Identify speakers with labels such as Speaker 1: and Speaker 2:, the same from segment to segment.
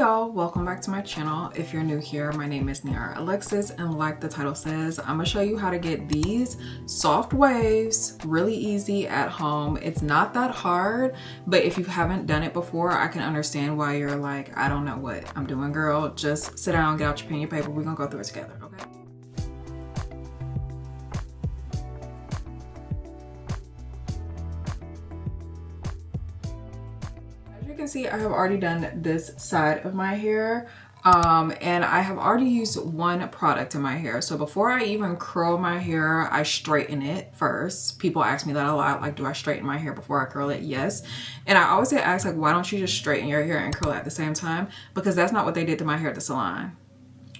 Speaker 1: y'all, welcome back to my channel. If you're new here, my name is Niara Alexis, and like the title says, I'm gonna show you how to get these soft waves really easy at home. It's not that hard, but if you haven't done it before, I can understand why you're like, I don't know what I'm doing, girl. Just sit down, get out your pen and your paper. We're gonna go through it together, okay? You can see I have already done this side of my hair and I have already used one product in my hair. So before I even curl my hair, I straighten it first. People ask me that a lot, like, do I straighten my hair before I curl it? Yes. And I always get asked, like, why don't you just straighten your hair and curl it at the same time? Because that's not what they did to my hair at the salon.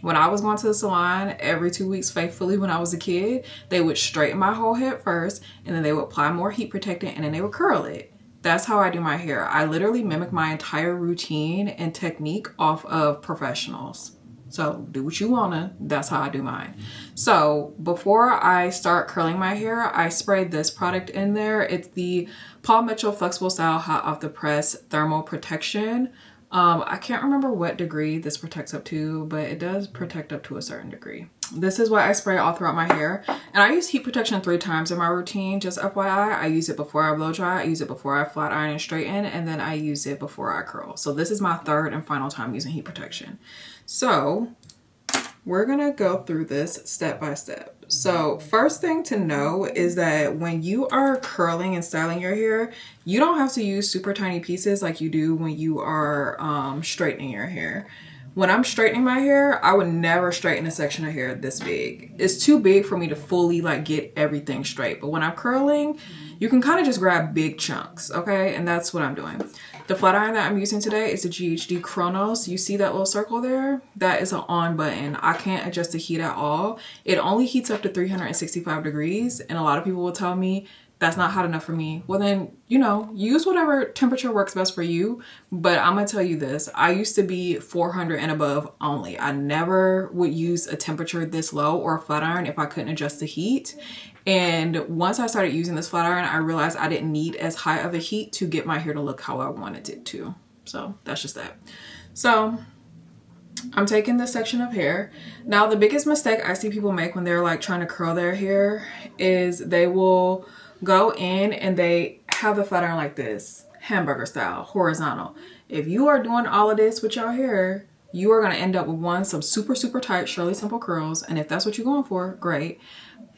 Speaker 1: When I was going to the salon every 2 weeks faithfully when I was a kid, they would straighten my whole head first, and then they would apply more heat protectant, and then they would curl it. That's how I do my hair. I literally mimic my entire routine and technique off of professionals. So do what you wanna, that's how I do mine. So before I start curling my hair, I spray this product in there. It's the Paul Mitchell Flexible Style Hot Off the Press Thermal Protection. I can't remember what degree this protects up to, but it does protect up to a certain degree. This is what I spray all throughout my hair. And I use heat protection 3 times in my routine, just FYI. I use it before I blow dry, I use it before I flat iron and straighten, and then I use it before I curl. So this is my 3rd and final time using heat protection. So we're gonna go through this step by step. So first thing to know is that when you are curling and styling your hair, you don't have to use super tiny pieces like you do when you are straightening your hair. When I'm straightening my hair, I would never straighten a section of hair this big. It's too big for me to fully like get everything straight. But when I'm curling, you can kind of just grab big chunks, okay? And that's what I'm doing. The flat iron that I'm using today is the GHD Chronos. You see that little circle there? That is an on button. I can't adjust the heat at all. It only heats up to 365 degrees. And a lot of people will tell me that's not hot enough for me. Well then, you know, use whatever temperature works best for you. But I'm gonna tell you this, I used to be 400 and above only. I never would use a temperature this low or a flat iron if I couldn't adjust the heat. And once I started using this flat iron, I realized I didn't need as high of a heat to get my hair to look how I wanted it to. So that's just that. So I'm taking this section of hair. Now, the biggest mistake I see people make when they're like trying to curl their hair is they will go in and they have the flat iron like this, hamburger style, horizontal. If you are doing all of this with your hair, you are gonna end up with one, some super, super tight, Shirley Simple curls. And if that's what you're going for, great.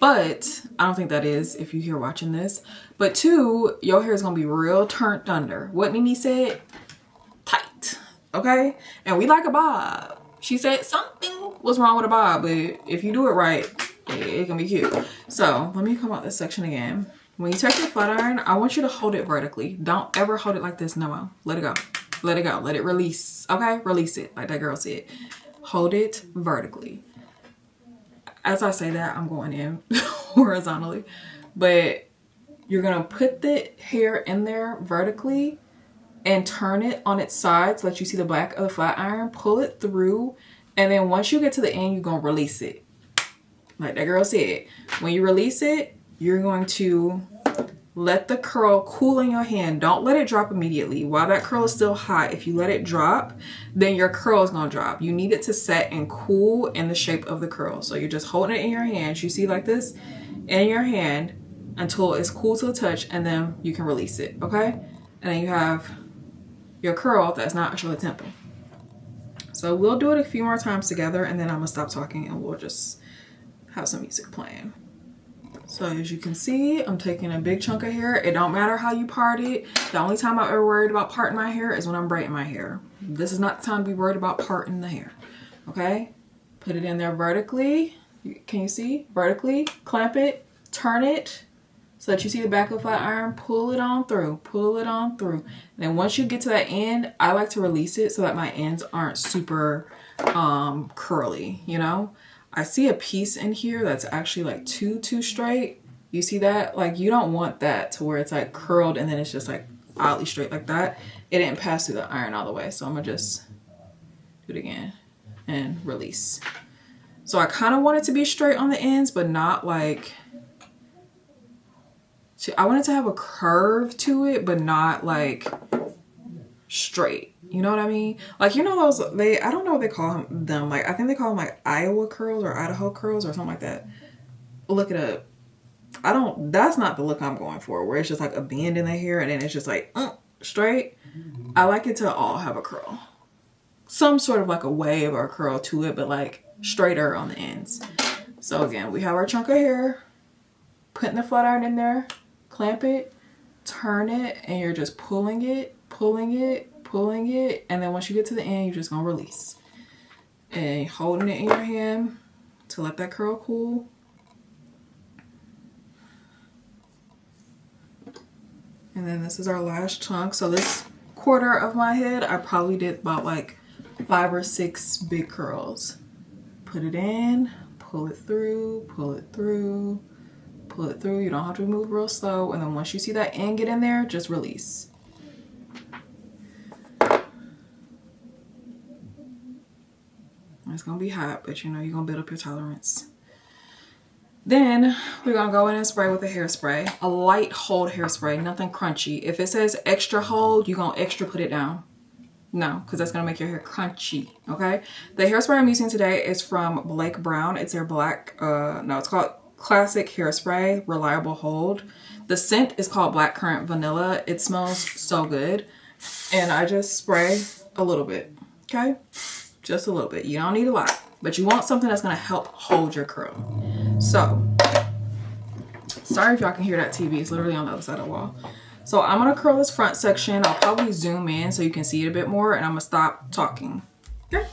Speaker 1: But I don't think that is if you're here watching this. But 2, your hair is gonna be real turned under. What Mimi said, tight, okay? And we like a bob. She said something was wrong with a bob, but if you do it right, it can be cute. So let me come out this section again. When you take your flat iron, I want you to hold it vertically. Don't ever hold it like this, no. Let it go, let it go, let it release, okay? Release it, like that girl said. Hold it vertically. As I say that, I'm going in horizontally, but you're gonna put the hair in there vertically and turn it on its sides. Let you see the back of the flat iron, pull it through. And then once you get to the end, you're gonna release it. Like that girl said, when you release it, you're going to let the curl cool in your hand. Don't let it drop immediately. While that curl is still hot, if you let it drop, then your curl is gonna drop. You need it to set and cool in the shape of the curl. So you're just holding it in your hands. You see like this in your hand until it's cool to the touch, and then you can release it, okay? And then you have your curl that's not actually a temple. So we'll do it a few more times together, and then I'm gonna stop talking and we'll just have some music playing. So as you can see, I'm taking a big chunk of hair. It don't matter how you part it. The only time I'm ever worried about parting my hair is when I'm braiding my hair. This is not the time to be worried about parting the hair, okay? Put it in there vertically. Can you see? Vertically, clamp it, turn it so that you see the back of the flat iron, pull it on through, pull it on through. And then once you get to that end, I like to release it so that my ends aren't super curly, you know? I see a piece in here that's actually like too straight. You see that? Like, you don't want that to where it's like curled and then it's just like oddly straight like that. It didn't pass through the iron all the way. So I'm gonna just do it again and release. So I kind of want it to be straight on the ends, but not like, I want it to have a curve to it, but not like straight. You know what I mean? Like, you know those, I don't know what they call them. Like, I think they call them like Iowa curls or Idaho curls or something like that. Look it up. That's not the look I'm going for, where it's just like a bend in the hair and then it's just like straight. I like it to all have a curl. Some sort of like a wave or a curl to it, but like straighter on the ends. So again, we have our chunk of hair, putting the flat iron in there, clamp it, turn it, and you're just pulling it, and then once you get to the end, you're just gonna release. And holding it in your hand to let that curl cool. And then this is our last chunk. So this quarter of my head, I probably did about like 5 or 6 big curls. Put it in, pull it through, pull it through, pull it through. You don't have to move real slow. And then once you see that end get in there, just release. It's gonna be hot, but you know, you're gonna build up your tolerance. Then we're gonna go in and spray with a hairspray, a light hold hairspray, nothing crunchy. If it says extra hold, you're gonna extra put it down. No, because that's gonna make your hair crunchy, okay? The hairspray I'm using today is from Blake Brown. It's their black, it's called Classic Hairspray, Reliable Hold. The scent is called Blackcurrant Vanilla. It smells so good. And I just spray a little bit, okay? Just a little bit. You don't need a lot, but you want something that's gonna help hold your curl. So, sorry if y'all can hear that TV. It's literally on the other side of the wall. So I'm gonna curl this front section. I'll probably zoom in so you can see it a bit more, and I'm gonna stop talking. Okay.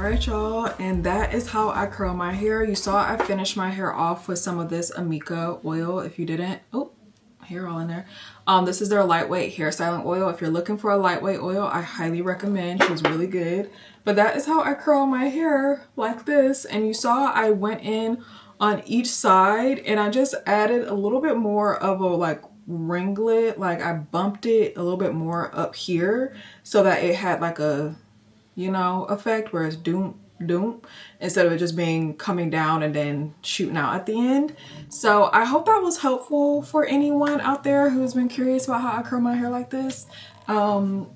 Speaker 1: right, y'all, and that is how I curl my hair. You saw I finished my hair off with some of this Amika oil. If you didn't, oh, hair all in there. This is their lightweight hair styling oil. If you're looking for a lightweight oil, I highly recommend. She's really good. But that is how I curl my hair, like this. And you saw I went in on each side and I just added a little bit more of a like ringlet. Like I bumped it a little bit more up here so that it had like a, you know, effect where it's doom instead of it just being coming down and then shooting out at the end. So I hope that was helpful for anyone out there who's been curious about how I curl my hair like this. I won't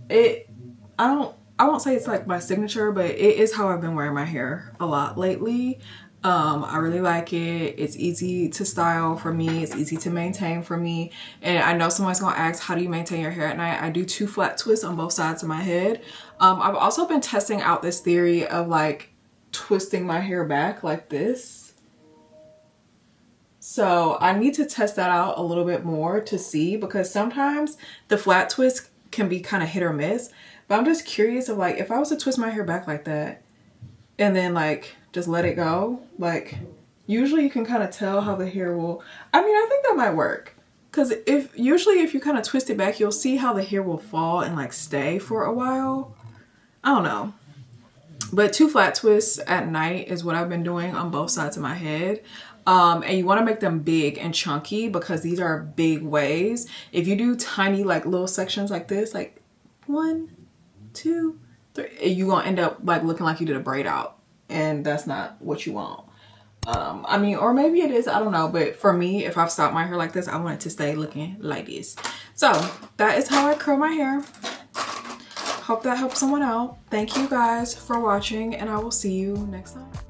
Speaker 1: say it's like my signature, but it is how I've been wearing my hair a lot lately. I really like it. It's easy to style for me. It's easy to maintain for me. And I know someone's gonna ask, how do you maintain your hair at night? I do 2 flat twists on both sides of my head. I've also been testing out this theory of like twisting my hair back like this. So I need to test that out a little bit more to see, because sometimes the flat twist can be kind of hit or miss. But I'm just curious of like, if I was to twist my hair back like that and then like just let it go, like usually you can kind of tell how the hair will, I mean, I think that might work. Because usually if you kind of twist it back, you'll see how the hair will fall and like stay for a while. I don't know. But 2 flat twists at night is what I've been doing on both sides of my head. And you want to make them big and chunky because these are big waves. If you do tiny like little sections like this, like 1, 2, 3, you're gonna end up like looking like you did a braid out, and that's not what you want. I mean, or maybe it is, I don't know, but for me, if I've stopped my hair like this, I want it to stay looking like this. So that is how I curl my hair. Hope that helps someone out. Thank you guys for watching, and I will see you next time.